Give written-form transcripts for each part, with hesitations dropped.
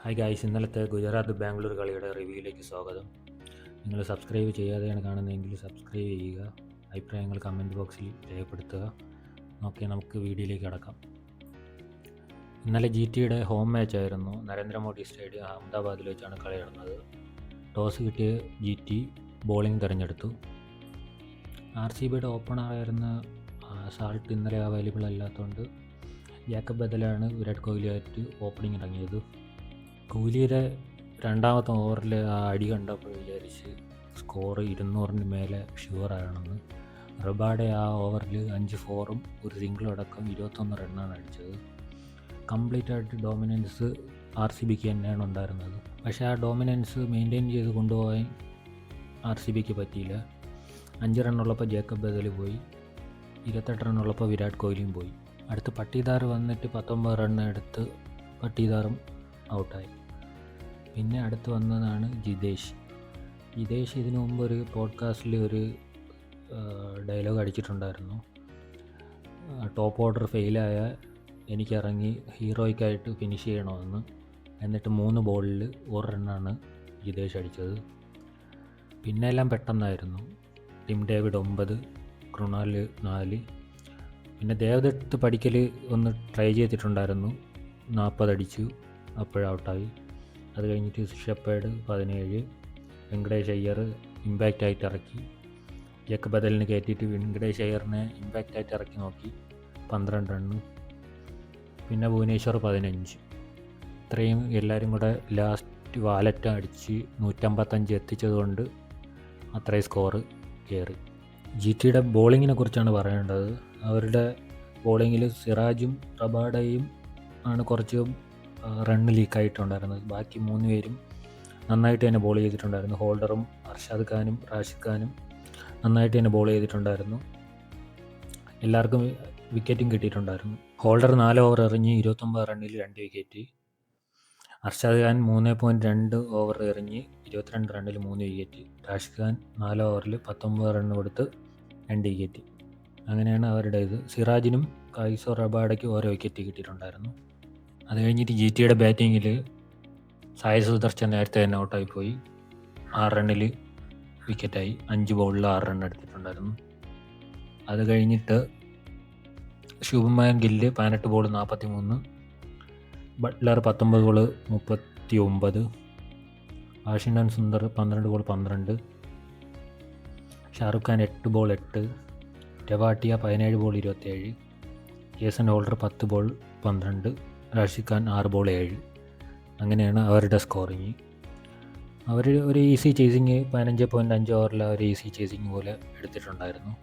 Hi guys, ഇന്നലത്തെ ഗുജറാത്ത് ബാംഗ്ലൂർ കളിയുടെ റിവ്യൂയിലേക്ക് സ്വാഗതം. നിങ്ങൾ സബ്സ്ക്രൈബ് ചെയ്യാതെയാണ് കാണുന്നതെങ്കിൽ സബ്സ്ക്രൈബ് ചെയ്യുക, അഭിപ്രായങ്ങൾ കമൻറ്റ് ബോക്സിൽ രേഖപ്പെടുത്തുക. ഓക്കെ, നമുക്ക് വീഡിയോയിലേക്ക് കടക്കാം. ഇന്നലെ GTയുടെ ഹോം മാച്ചായിരുന്നു. നരേന്ദ്രമോദി സ്റ്റേഡിയം അഹമ്മദാബാദിൽ വെച്ചാണ് കളി നടന്നത്. ടോസ് കിട്ടിയ GT ബോളിംഗ് തിരഞ്ഞെടുത്തു. RCBയുടെ ഓപ്പണറായിരുന്ന സാൾട്ട് ഇന്നലെ അവൈലബിൾ അല്ലാത്തതുകൊണ്ട് ജേക്കബ് ബദലാണ് വിരാട് കോഹ്ലിയായിട്ട് ഓപ്പണിംഗ് ഇറങ്ങിയത്. കോഹ്ലിയുടെ രണ്ടാമത്തെ ഓവറിൽ ആ അടി കണ്ടപ്പോൾ വിചാരിച്ച് സ്കോർ 200-ന് മേലെ ഷുവറാണെന്ന്. റബാഡെ ആ ഓവറിൽ 5 4-ഉം ഒരു സിംഗിളും അടക്കം 21 റണ്ണാണ് അടിച്ചത്. കംപ്ലീറ്റ് ആയിട്ട് ഡോമിനൻസ് RCBക്ക് തന്നെയാണ് ഉണ്ടായിരുന്നത്. പക്ഷേ ആ ഡോമിനൻസ് മെയിൻറ്റെയിൻ ചെയ്ത് കൊണ്ടുപോകാൻ RCBക്ക് പറ്റിയില്ല. 5 റണ്ണുള്ളപ്പോൾ ജേക്കബ് ബദൽ പോയി, 28 റണ്ണുള്ളപ്പോൾ വിരാട് കോഹ്ലിയും പോയി. അടുത്ത് പട്ടീദാർ വന്നിട്ട് 19 റണ്ണ് എടുത്ത് പട്ടീദാറും ഔട്ടായി. പിന്നെ അടുത്ത് വന്നതാണ് ജിതേഷ്. ഇതിനു മുമ്പ് ഒരു പോഡ്കാസ്റ്റിൽ ഒരു ഡയലോഗ് അടിച്ചിട്ടുണ്ടായിരുന്നു. ടോപ്പ് ഓർഡർ ഫെയിലായ എനിക്കിറങ്ങി ഹീറോയ്ക്കായിട്ട് ഫിനിഷ് ചെയ്യണമെന്ന്. എന്നിട്ട് 3 ബോളിൽ 1 റണ്ണാണ് ജിതേഷ് അടിച്ചത്. പിന്നെ എല്ലാം പെട്ടെന്നായിരുന്നു. Tim David 9, Krunal 4. പിന്നെ ദേവദത്ത് പടിക്കൽ ഒന്ന് ട്രൈ ചെയ്തിട്ടുണ്ടായിരുന്നു, 40 അടിച്ചു, അപ്പോഴൗട്ടായി. അത് കഴിഞ്ഞിട്ട് ഷെപ്പേർഡ് 17, വെങ്കടേഷ് അയ്യർ ഇമ്പാക്റ്റായിട്ട് ഇറക്കി. ജേക്കബ് ബദലിന് കയറ്റിയിട്ട് വെങ്കടേഷ് അയ്യറിനെ ഇമ്പാക്റ്റായിട്ട് ഇറക്കി നോക്കി, 12 റണ്ണ്. പിന്നെ ഭുവനേശ്വർ 15. ഇത്രയും എല്ലാവരും കൂടെ ലാസ്റ്റ് വാലറ്റ് അടിച്ച് 155 എത്തിച്ചതുകൊണ്ട് അത്രയും സ്കോറ് കയറി. GTയുടെ ബോളിങ്ങിനെ കുറിച്ചാണ് പറയേണ്ടത്. അവരുടെ ബോളിങ്ങിൽ സിറാജും റബാഡയും ആണ് കുറച്ച് റണ്ണ് ലീക്കായിട്ടുണ്ടായിരുന്നത്. ബാക്കി 3 പേരും നന്നായിട്ട് തന്നെ ബോൾ ചെയ്തിട്ടുണ്ടായിരുന്നു. ഹോൾഡറും അർഷാദ് ഖാനും റാഷിദ് ഖാനും നന്നായിട്ട് തന്നെ ബോൾ ചെയ്തിട്ടുണ്ടായിരുന്നു. എല്ലാവർക്കും വിക്കറ്റും കിട്ടിയിട്ടുണ്ടായിരുന്നു. ഹോൾഡർ 4 ഓവർ എറിഞ്ഞ് 29 റണ്ണിൽ 2 വിക്കറ്റ്. അർഷാദ് ഖാൻ 3.2 ഓവർ എറിഞ്ഞ് 22 റണ്ണിൽ 3 വിക്കറ്റ്. റാഷിദ് ഖാൻ 4 ഓവറിൽ 19 റണ്ണ് കൊടുത്ത് 2 വിക്കറ്റ്. അങ്ങനെയാണ് അവരുടെ ഇത്. സിറാജിനും കൈസോ റബാഡയ്ക്ക് ഓരോ വിക്കറ്റ് കിട്ടിയിട്ടുണ്ടായിരുന്നു. അത് കഴിഞ്ഞിട്ട് GTയുടെ ബാറ്റിങ്ങിൽ സായി സുദർശൻ നേരത്തെ തന്നെ ഔട്ടായിപ്പോയി. 6 റണ്ണിൽ വിക്കറ്റായി. 5 ബോളിൽ 6 റൺ എടുത്തിട്ടുണ്ടായിരുന്നു. അത് കഴിഞ്ഞിട്ട് Shubman Gill 18 ball 43, Buttler 19 ball 39, Washington Sundar 12 ball 12, Shahrukh Khan 8 ball 8, Tewatia 17 ball 27, Jason Holder 10 ball 12, Rashid Khan 6 ball 7. അങ്ങനെയാണ് അവരുടെ സ്കോറിങ്. അവർ ഒരു ഈസി ചേസിങ് 15.5 ഓവറിൽ അവർ ഈസി ചേസിങ് പോലെ എടുത്തിട്ടുണ്ടായിരുന്നു.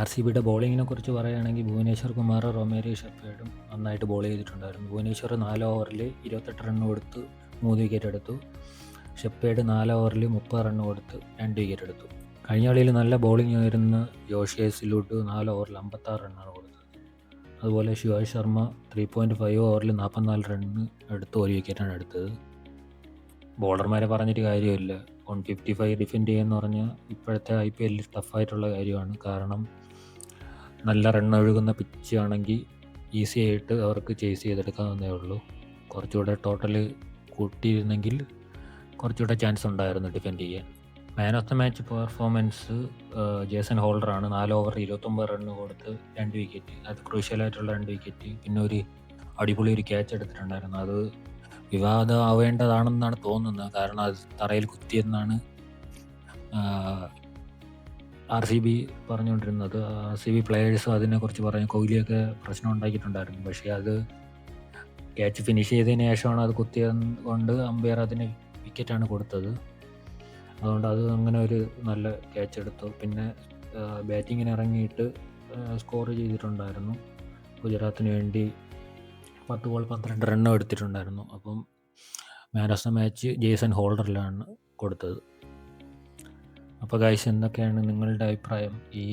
RCBയുടെ ബോളിങ്ങിനെ കുറിച്ച് പറയുകയാണെങ്കിൽ ഭുവനേശ്വർ കുമാർ, റൊമേരോ, ഷെപ്പേർഡും നന്നായിട്ട് ബോൾ ചെയ്തിട്ടുണ്ടായിരുന്നു. ഭുവനേശ്വർ 4 ഓവറിൽ 28 റണ്ണ് കൊടുത്ത് 3 വിക്കറ്റ് എടുത്തു. ഷെപ്പേർഡ് 4 ഓവറിൽ 30 റണ്ണ് കൊടുത്ത് 2 വിക്കറ്റ് എടുത്തു. കഴിഞ്ഞ കളിയിൽ നല്ല ബോളിംഗ് ആയിരുന്ന ജോഷ് സിലൂട്ട് 4 ഓവറിൽ 56 റണ്ണാണ് കൊടുത്തത്. അതുപോലെ ശിവാജ് ശർമ്മ 3.5 ഓവറിൽ 44 റണ്ണ് എടുത്ത് 1 വിക്കറ്റാണ് എടുത്തത്. ബോളർമാരെ പറഞ്ഞിട്ട് കാര്യമില്ല. 155 ഡിഫെൻഡ് ചെയ്യുമെന്ന് പറഞ്ഞാൽ ഇപ്പോഴത്തെ IPL ടഫായിട്ടുള്ള കാര്യമാണ്. കാരണം നല്ല റണ്ണ് ഒഴുകുന്ന പിച്ച് ആണെങ്കിൽ ഈസി ആയിട്ട് അവർക്ക് ചേസ് ചെയ്തെടുക്കാവുന്നേ ഉള്ളൂ. കുറച്ചുകൂടെ ടോട്ടൽ കൂട്ടിയിരുന്നെങ്കിൽ കുറച്ചുകൂടെ ചാൻസ് ഉണ്ടായിരുന്നു ഡിഫെൻഡ് ചെയ്യാൻ. Man of the match performance Jason ഹോൾഡറാണ്. 4 ഓവർ 29 റണ്ണ് കൊടുത്ത് 2 വിക്കറ്റ്. അത് ക്രൂഷ്യലായിട്ടുള്ള 2 വിക്കറ്റ്. പിന്നെ ഒരു അടിപൊളി ഒരു ക്യാച്ച് എടുത്തിട്ടുണ്ടായിരുന്നു. അത് വിവാദമാവേണ്ടതാണെന്നാണ് തോന്നുന്നത്. കാരണം അത് തറയിൽ കുത്തിയെന്നാണ് RCB പറഞ്ഞുകൊണ്ടിരുന്നത്. RCB പ്ലെയേഴ്സും അതിനെക്കുറിച്ച് പറഞ്ഞു. കോഹ്ലിയൊക്കെ പ്രശ്നം ഉണ്ടാക്കിയിട്ടുണ്ടായിരുന്നു. പക്ഷേ അത് ക്യാച്ച് ഫിനിഷ് ചെയ്തതിന് ശേഷമാണ് അത് കുത്തിയത് കൊണ്ട് അമ്പയർ അതിന് വിക്കറ്റാണ് കൊടുത്തത്. അതുകൊണ്ട് അത് അങ്ങനെ ഒരു നല്ല ക്യാച്ച് എടുത്തു. പിന്നെ ബാറ്റിങ്ങിന് ഇറങ്ങിയിട്ട് സ്കോർ ചെയ്തിട്ടുണ്ടായിരുന്നു. ഗുജറാത്തിന് വേണ്ടി 10 ബോൾ 12 റണ്ണും എടുത്തിട്ടുണ്ടായിരുന്നു. അപ്പം man of the match Jason ഹോൾഡറിലാണ് കൊടുത്തത്. അപ്പോൾ ഗൈസ്, എന്തൊക്കെയാണ് നിങ്ങളുടെ അഭിപ്രായം ഈ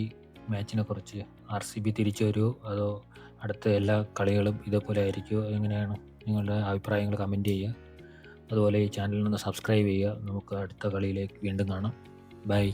മാച്ചിനെ കുറിച്ച്? RCB തിരിച്ചു വരുമോ അതോ അടുത്ത എല്ലാ കളികളും ഇതേപോലെ ആയിരിക്കുമോ? എങ്ങനെയാണ് നിങ്ങളുടെ അഭിപ്രായങ്ങൾ കമൻറ്റ് ചെയ്യുക. അതുപോലെ ഈ ചാനലിൽ നിന്ന് സബ്സ്ക്രൈബ് ചെയ്യുക. നമുക്ക് അടുത്ത കളിയിലേക്ക് വീണ്ടും കാണാം. ബൈ.